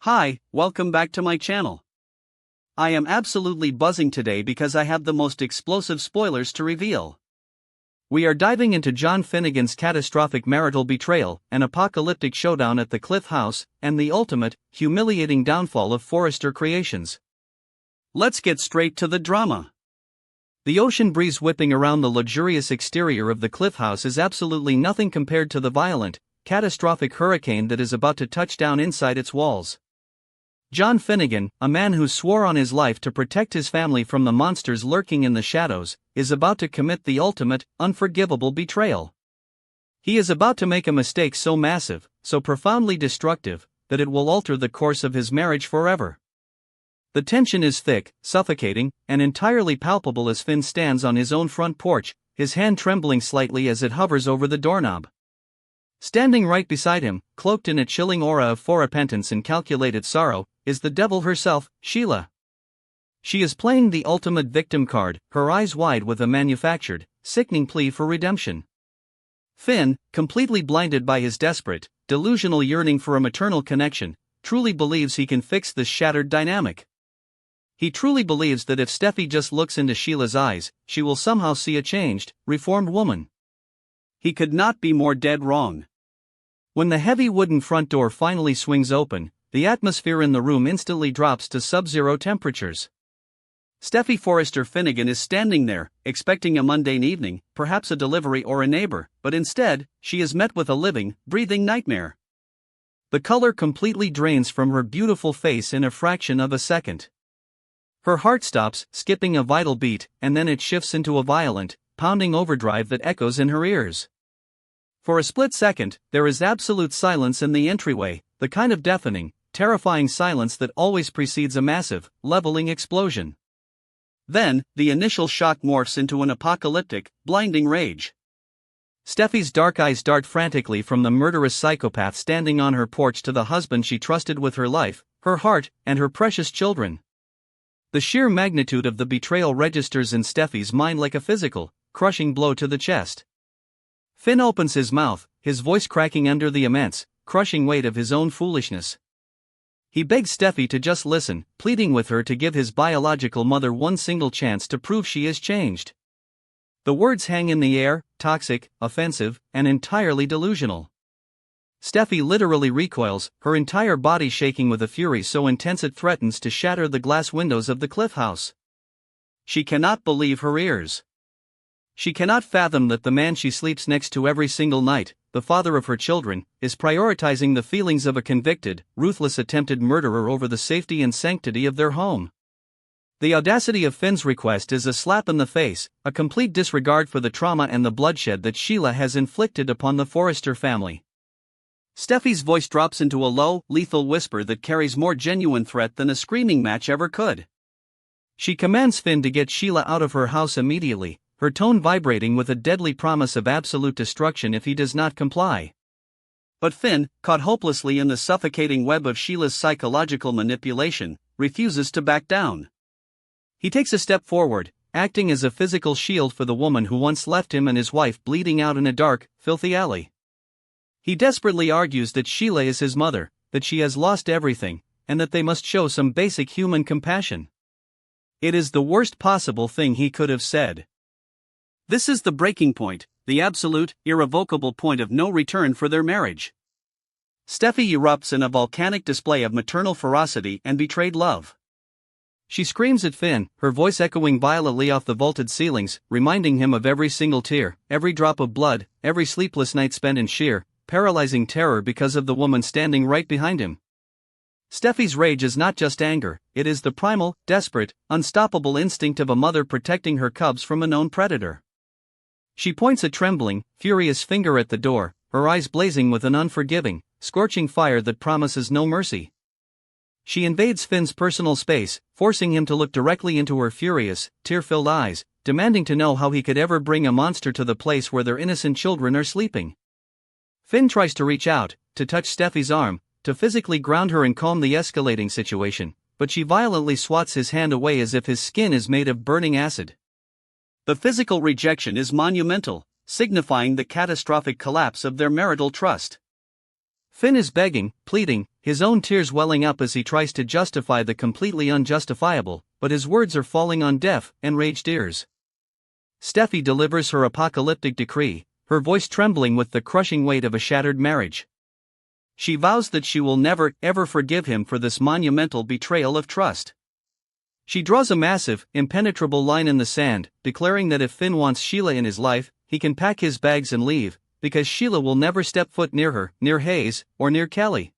Hi, welcome back to my channel. I am absolutely buzzing today because I have the most explosive spoilers to reveal. We are diving into John Finnegan's catastrophic marital betrayal, an apocalyptic showdown at the Cliff House, and the ultimate, humiliating downfall of Forrester Creations. Let's get straight to the drama. The ocean breeze whipping around the luxurious exterior of the Cliff House is absolutely nothing compared to the violent, catastrophic hurricane that is about to touch down inside its walls. John Finnegan, a man who swore on his life to protect his family from the monsters lurking in the shadows, is about to commit the ultimate, unforgivable betrayal. He is about to make a mistake so massive, so profoundly destructive, that it will alter the course of his marriage forever. The tension is thick, suffocating, and entirely palpable as Finn stands on his own front porch, his hand trembling slightly as it hovers over the doorknob. Standing right beside him, cloaked in a chilling aura of repentance and calculated sorrow, is the devil herself, Sheila. She is playing the ultimate victim card, her eyes wide with a manufactured, sickening plea for redemption. Finn, completely blinded by his desperate, delusional yearning for a maternal connection, truly believes he can fix this shattered dynamic. He truly believes that if Steffi just looks into Sheila's eyes, she will somehow see a changed, reformed woman. He could not be more dead wrong. When the heavy wooden front door finally swings open, the atmosphere in the room instantly drops to sub-zero temperatures. Steffi Forrester Finnegan is standing there, expecting a mundane evening, perhaps a delivery or a neighbor, but instead, she is met with a living, breathing nightmare. The color completely drains from her beautiful face in a fraction of a second. Her heart stops, skipping a vital beat, and then it shifts into a violent, pounding overdrive that echoes in her ears. For a split second, there is absolute silence in the entryway, the kind of deafening, terrifying silence that always precedes a massive, leveling explosion. Then, the initial shock morphs into an apocalyptic, blinding rage. Steffi's dark eyes dart frantically from the murderous psychopath standing on her porch to the husband she trusted with her life, her heart, and her precious children. The sheer magnitude of the betrayal registers in Steffi's mind like a physical, crushing blow to the chest. Finn opens his mouth, his voice cracking under the immense, crushing weight of his own foolishness. He begs Steffi to just listen, pleading with her to give his biological mother one single chance to prove she is changed. The words hang in the air, toxic, offensive, and entirely delusional. Steffi literally recoils, her entire body shaking with a fury so intense it threatens to shatter the glass windows of the Cliff House. She cannot believe her ears. She cannot fathom that the man she sleeps next to every single night, the father of her children, is prioritizing the feelings of a convicted, ruthless attempted murderer over the safety and sanctity of their home. The audacity of Finn's request is a slap in the face, a complete disregard for the trauma and the bloodshed that Sheila has inflicted upon the Forrester family. Steffi's voice drops into a low, lethal whisper that carries more genuine threat than a screaming match ever could. She commands Finn to get Sheila out of her house immediately, her tone vibrating with a deadly promise of absolute destruction if he does not comply. But Finn, caught hopelessly in the suffocating web of Sheila's psychological manipulation, refuses to back down. He takes a step forward, acting as a physical shield for the woman who once left him and his wife bleeding out in a dark, filthy alley. He desperately argues that Sheila is his mother, that she has lost everything, and that they must show some basic human compassion. It is the worst possible thing he could have said. This is the breaking point, the absolute, irrevocable point of no return for their marriage. Steffi erupts in a volcanic display of maternal ferocity and betrayed love. She screams at Finn, her voice echoing violently off the vaulted ceilings, reminding him of every single tear, every drop of blood, every sleepless night spent in sheer, paralyzing terror because of the woman standing right behind him. Steffi's rage is not just anger, it is the primal, desperate, unstoppable instinct of a mother protecting her cubs from a known predator. She points a trembling, furious finger at the door, her eyes blazing with an unforgiving, scorching fire that promises no mercy. She invades Finn's personal space, forcing him to look directly into her furious, tear-filled eyes, demanding to know how he could ever bring a monster to the place where their innocent children are sleeping. Finn tries to reach out, to touch Steffi's arm, to physically ground her and calm the escalating situation, but she violently swats his hand away as if his skin is made of burning acid. The physical rejection is monumental, signifying the catastrophic collapse of their marital trust. Finn is begging, pleading, his own tears welling up as he tries to justify the completely unjustifiable, but his words are falling on deaf, enraged ears. Steffi delivers her apocalyptic decree, her voice trembling with the crushing weight of a shattered marriage. She vows that she will never, ever forgive him for this monumental betrayal of trust. She draws a massive, impenetrable line in the sand, declaring that if Finn wants Sheila in his life, he can pack his bags and leave, because Sheila will never step foot near her, near Hayes, or near Kelly.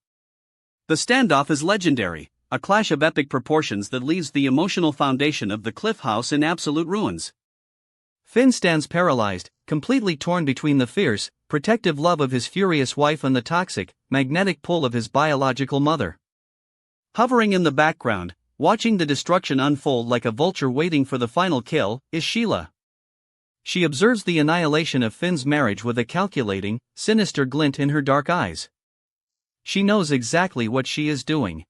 The standoff is legendary, a clash of epic proportions that leaves the emotional foundation of the Cliff House in absolute ruins. Finn stands paralyzed, completely torn between the fierce, protective love of his furious wife and the toxic, magnetic pull of his biological mother. Hovering in the background, watching the destruction unfold like a vulture waiting for the final kill, is Sheila. She observes the annihilation of Finn's marriage with a calculating, sinister glint in her dark eyes. She knows exactly what she is doing.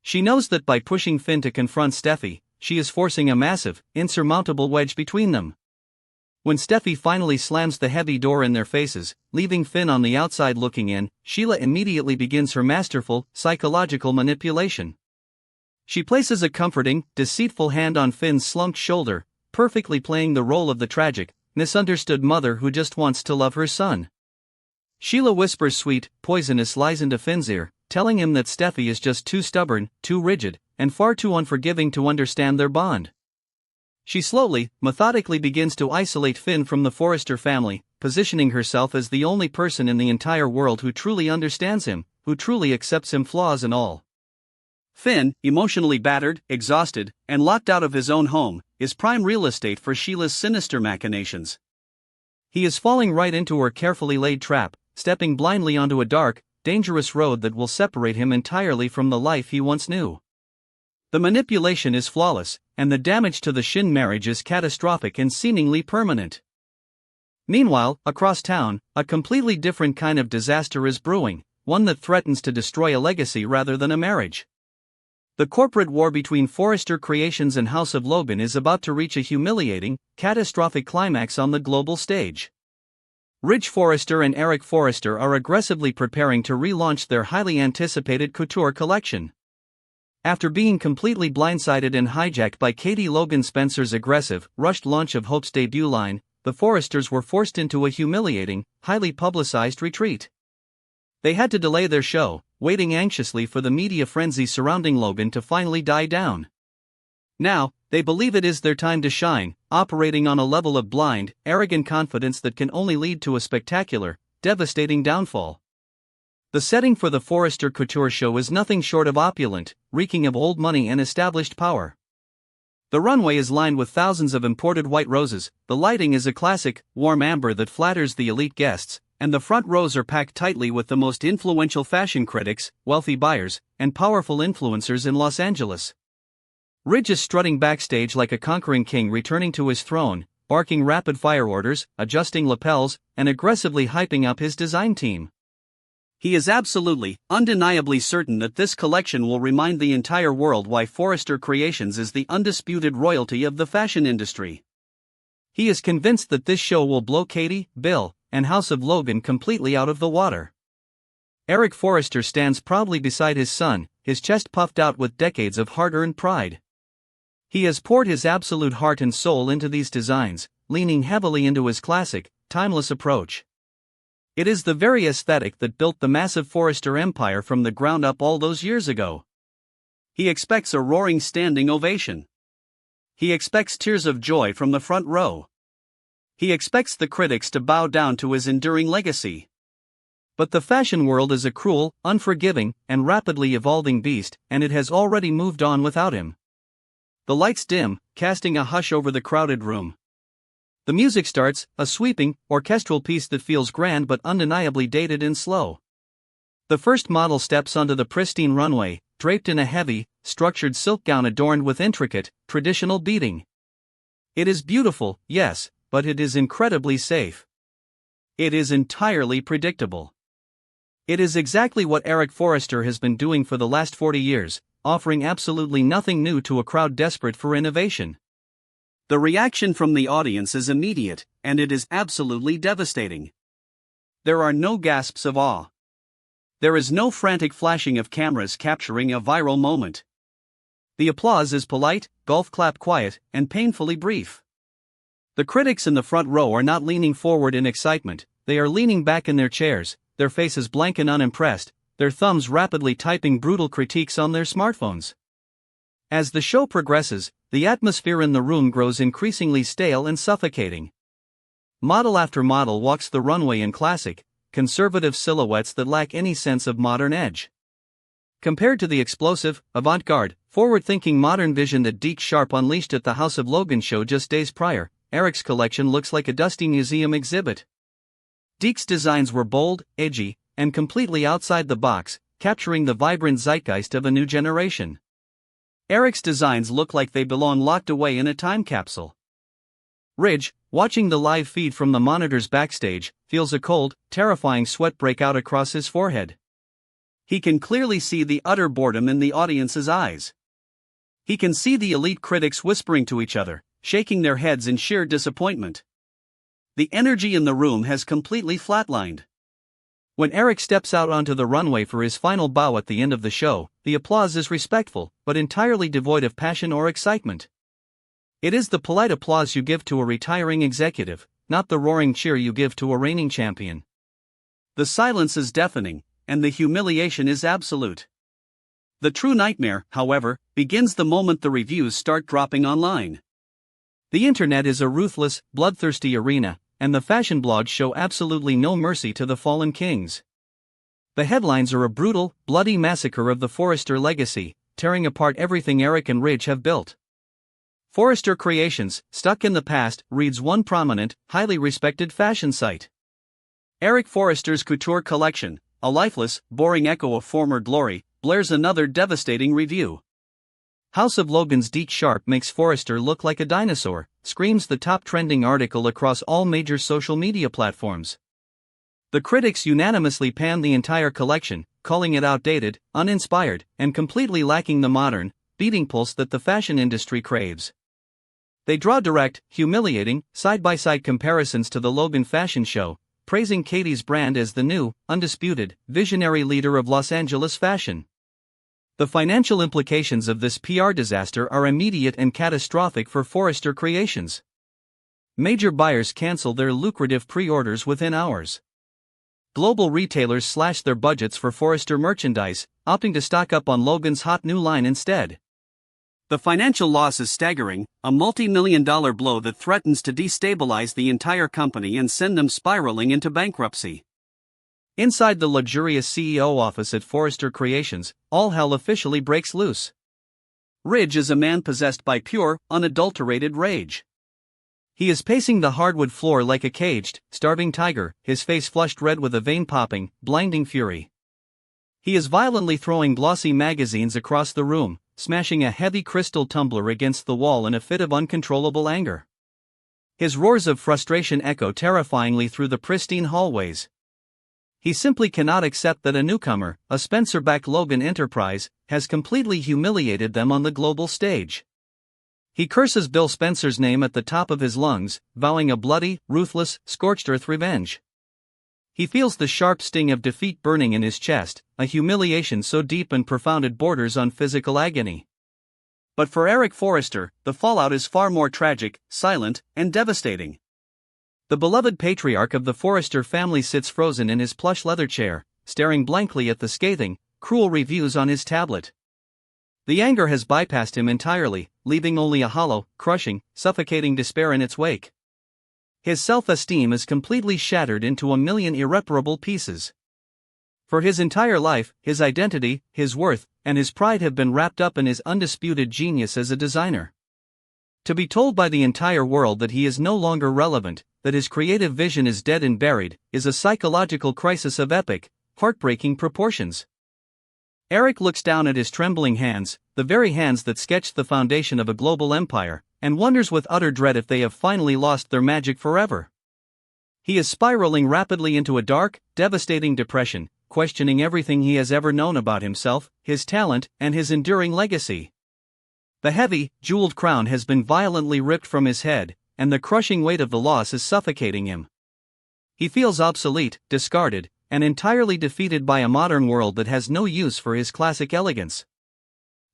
She knows that by pushing Finn to confront Steffi, she is forcing a massive, insurmountable wedge between them. When Steffi finally slams the heavy door in their faces, leaving Finn on the outside looking in, Sheila immediately begins her masterful, psychological manipulation. She places a comforting, deceitful hand on Finn's slumped shoulder, perfectly playing the role of the tragic, misunderstood mother who just wants to love her son. Sheila whispers sweet, poisonous lies into Finn's ear, telling him that Steffi is just too stubborn, too rigid, and far too unforgiving to understand their bond. She slowly, methodically begins to isolate Finn from the Forrester family, positioning herself as the only person in the entire world who truly understands him, who truly accepts him flaws and all. Finn, emotionally battered, exhausted, and locked out of his own home, is prime real estate for Sheila's sinister machinations. He is falling right into her carefully laid trap, stepping blindly onto a dark, dangerous road that will separate him entirely from the life he once knew. The manipulation is flawless, and the damage to the Shin marriage is catastrophic and seemingly permanent. Meanwhile, across town, a completely different kind of disaster is brewing, one that threatens to destroy a legacy rather than a marriage. The corporate war between Forrester Creations and House of Logan is about to reach a humiliating, catastrophic climax on the global stage. Ridge Forrester and Eric Forrester are aggressively preparing to relaunch their highly anticipated couture collection. After being completely blindsided and hijacked by Katie Logan Spencer's aggressive, rushed launch of Hope's debut line, the Forresters were forced into a humiliating, highly publicized retreat. They had to delay their show, waiting anxiously for the media frenzy surrounding Logan to finally die down. Now, they believe it is their time to shine, operating on a level of blind, arrogant confidence that can only lead to a spectacular, devastating downfall. The setting for the Forrester Couture show is nothing short of opulent, reeking of old money and established power. The runway is lined with thousands of imported white roses, the lighting is a classic, warm amber that flatters the elite guests, and the front rows are packed tightly with the most influential fashion critics, wealthy buyers, and powerful influencers in Los Angeles. Ridge is strutting backstage like a conquering king returning to his throne, barking rapid-fire orders, adjusting lapels, and aggressively hyping up his design team. He is absolutely, undeniably certain that this collection will remind the entire world why Forrester Creations is the undisputed royalty of the fashion industry. He is convinced that this show will blow Katie, Bill, and House of Logan completely out of the water. Eric Forrester stands proudly beside his son, his chest puffed out with decades of hard-earned pride. He has poured his absolute heart and soul into these designs, leaning heavily into his classic, timeless approach. It is the very aesthetic that built the massive Forrester empire from the ground up all those years ago. He expects a roaring standing ovation. He expects tears of joy from the front row. He expects the critics to bow down to his enduring legacy. But the fashion world is a cruel, unforgiving, and rapidly evolving beast, and it has already moved on without him. The lights dim, casting a hush over the crowded room. The music starts, a sweeping, orchestral piece that feels grand but undeniably dated and slow. The first model steps onto the pristine runway, draped in a heavy, structured silk gown adorned with intricate, traditional beading. It is beautiful, yes, but it is incredibly safe. It is entirely predictable. It is exactly what Eric Forrester has been doing for the last 40 years, offering absolutely nothing new to a crowd desperate for innovation. The reaction from the audience is immediate, and it is absolutely devastating. There are no gasps of awe. There is no frantic flashing of cameras capturing a viral moment. The applause is polite, golf clap quiet, and painfully brief. The critics in the front row are not leaning forward in excitement, they are leaning back in their chairs, their faces blank and unimpressed, their thumbs rapidly typing brutal critiques on their smartphones. As the show progresses, the atmosphere in the room grows increasingly stale and suffocating. Model after model walks the runway in classic, conservative silhouettes that lack any sense of modern edge. Compared to the explosive, avant-garde, forward-thinking modern vision that Deke Sharp unleashed at the House of Logan show just days prior, Eric's collection looks like a dusty museum exhibit. Deke's designs were bold, edgy, and completely outside the box, capturing the vibrant zeitgeist of a new generation. Eric's designs look like they belong locked away in a time capsule. Ridge, watching the live feed from the monitors backstage, feels a cold, terrifying sweat break out across his forehead. He can clearly see the utter boredom in the audience's eyes. He can see the elite critics whispering to each other, shaking their heads in sheer disappointment. The energy in the room has completely flatlined. When Eric steps out onto the runway for his final bow at the end of the show, the applause is respectful, but entirely devoid of passion or excitement. It is the polite applause you give to a retiring executive, not the roaring cheer you give to a reigning champion. The silence is deafening, and the humiliation is absolute. The true nightmare, however, begins the moment the reviews start dropping online. The internet is a ruthless, bloodthirsty arena, and the fashion blogs show absolutely no mercy to the fallen kings. The headlines are a brutal, bloody massacre of the Forrester legacy, tearing apart everything Eric and Ridge have built. Forrester Creations, stuck in the past, reads one prominent, highly respected fashion site. Eric Forrester's couture collection, a lifeless, boring echo of former glory, blares another devastating review. House of Logan's Deke Sharp makes Forrester look like a dinosaur, screams the top trending article across all major social media platforms. The critics unanimously pan the entire collection, calling it outdated, uninspired, and completely lacking the modern, beating pulse that the fashion industry craves. They draw direct, humiliating, side-by-side comparisons to the Logan fashion show, praising Katie's brand as the new, undisputed, visionary leader of Los Angeles fashion. The financial implications of this PR disaster are immediate and catastrophic for Forrester Creations. Major buyers cancel their lucrative pre-orders within hours. Global retailers slash their budgets for Forrester merchandise, opting to stock up on Logan's hot new line instead. The financial loss is staggering, a multi-million-dollar blow that threatens to destabilize the entire company and send them spiraling into bankruptcy. Inside the luxurious CEO office at Forrester Creations, all hell officially breaks loose. Ridge is a man possessed by pure, unadulterated rage. He is pacing the hardwood floor like a caged, starving tiger, his face flushed red with a vein-popping, blinding fury. He is violently throwing glossy magazines across the room, smashing a heavy crystal tumbler against the wall in a fit of uncontrollable anger. His roars of frustration echo terrifyingly through the pristine hallways. He simply cannot accept that a newcomer, a Spencer-backed Logan enterprise, has completely humiliated them on the global stage. He curses Bill Spencer's name at the top of his lungs, vowing a bloody, ruthless, scorched-earth revenge. He feels the sharp sting of defeat burning in his chest, a humiliation so deep and profound it borders on physical agony. But for Eric Forrester, the fallout is far more tragic, silent, and devastating. The beloved patriarch of the Forrester family sits frozen in his plush leather chair, staring blankly at the scathing, cruel reviews on his tablet. The anger has bypassed him entirely, leaving only a hollow, crushing, suffocating despair in its wake. His self-esteem is completely shattered into a million irreparable pieces. For his entire life, his identity, his worth, and his pride have been wrapped up in his undisputed genius as a designer. To be told by the entire world that he is no longer relevant, that his creative vision is dead and buried, is a psychological crisis of epic, heartbreaking proportions. Eric looks down at his trembling hands, the very hands that sketched the foundation of a global empire, and wonders with utter dread if they have finally lost their magic forever. He is spiraling rapidly into a dark, devastating depression, questioning everything he has ever known about himself, his talent, and his enduring legacy. The heavy, jeweled crown has been violently ripped from his head, and the crushing weight of the loss is suffocating him. He feels obsolete, discarded, and entirely defeated by a modern world that has no use for his classic elegance.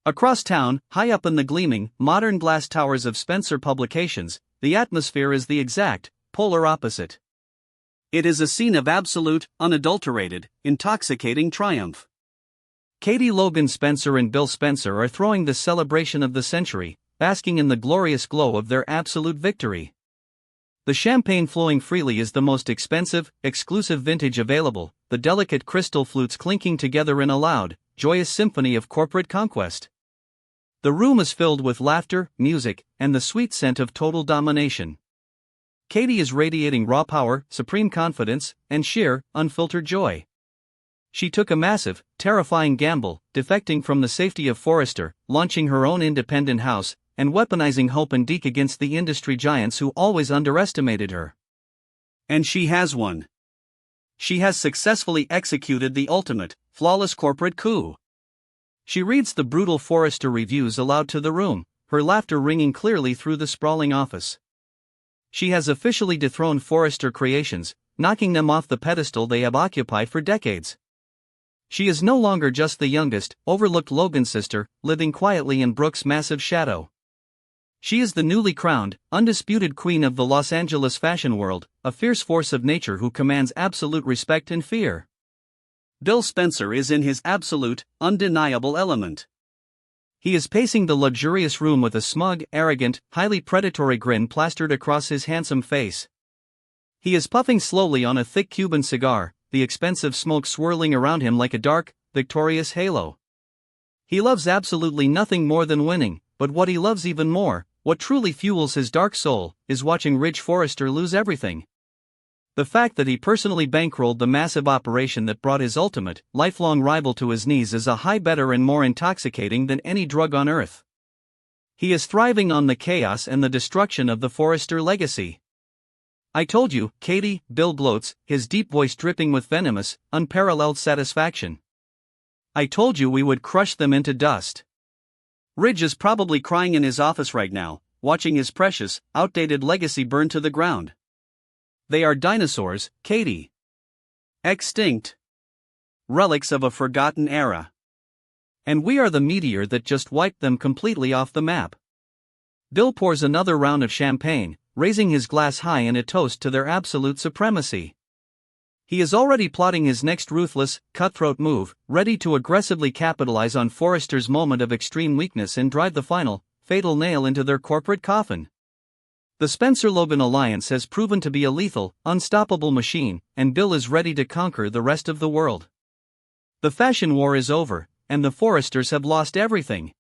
Across town, high up in the gleaming, modern glass towers of Spencer Publications, the atmosphere is the exact, polar opposite. It is a scene of absolute, unadulterated, intoxicating triumph. Katie Logan Spencer and Bill Spencer are throwing the celebration of the century, basking in the glorious glow of their absolute victory. The champagne flowing freely is the most expensive, exclusive vintage available, the delicate crystal flutes clinking together in a loud, joyous symphony of corporate conquest. The room is filled with laughter, music, and the sweet scent of total domination. Katie is radiating raw power, supreme confidence, and sheer, unfiltered joy. She took a massive, terrifying gamble, defecting from the safety of Forrester, launching her own independent house, and weaponizing Hope and Deke against the industry giants who always underestimated her. And she has won. She has successfully executed the ultimate, flawless corporate coup. She reads the brutal Forrester reviews aloud to the room, her laughter ringing clearly through the sprawling office. She has officially dethroned Forrester Creations, knocking them off the pedestal they have occupied for decades. She is no longer just the youngest, overlooked Logan sister, living quietly in Brooke's massive shadow. She is the newly crowned, undisputed queen of the Los Angeles fashion world, a fierce force of nature who commands absolute respect and fear. Bill Spencer is in his absolute, undeniable element. He is pacing the luxurious room with a smug, arrogant, highly predatory grin plastered across his handsome face. He is puffing slowly on a thick Cuban cigar, the expensive smoke swirling around him like a dark, victorious halo. He loves absolutely nothing more than winning, but what he loves even more, what truly fuels his dark soul, is watching Ridge Forrester lose everything. The fact that he personally bankrolled the massive operation that brought his ultimate, lifelong rival to his knees is a high better and more intoxicating than any drug on earth. He is thriving on the chaos and the destruction of the Forrester legacy. "I told you, Katie," Bill gloats, his deep voice dripping with venomous, unparalleled satisfaction. "I told you we would crush them into dust." Ridge is probably crying in his office right now, watching his precious, outdated legacy burn to the ground. They are dinosaurs, Katie. Extinct. Relics of a forgotten era. And we are the meteor that just wiped them completely off the map. Bill pours another round of champagne, raising his glass high in a toast to their absolute supremacy. He is already plotting his next ruthless, cutthroat move, ready to aggressively capitalize on Forrester's moment of extreme weakness and drive the final, fatal nail into their corporate coffin. The Spencer-Logan alliance has proven to be a lethal, unstoppable machine, and Bill is ready to conquer the rest of the world. The fashion war is over, and the Forresters have lost everything.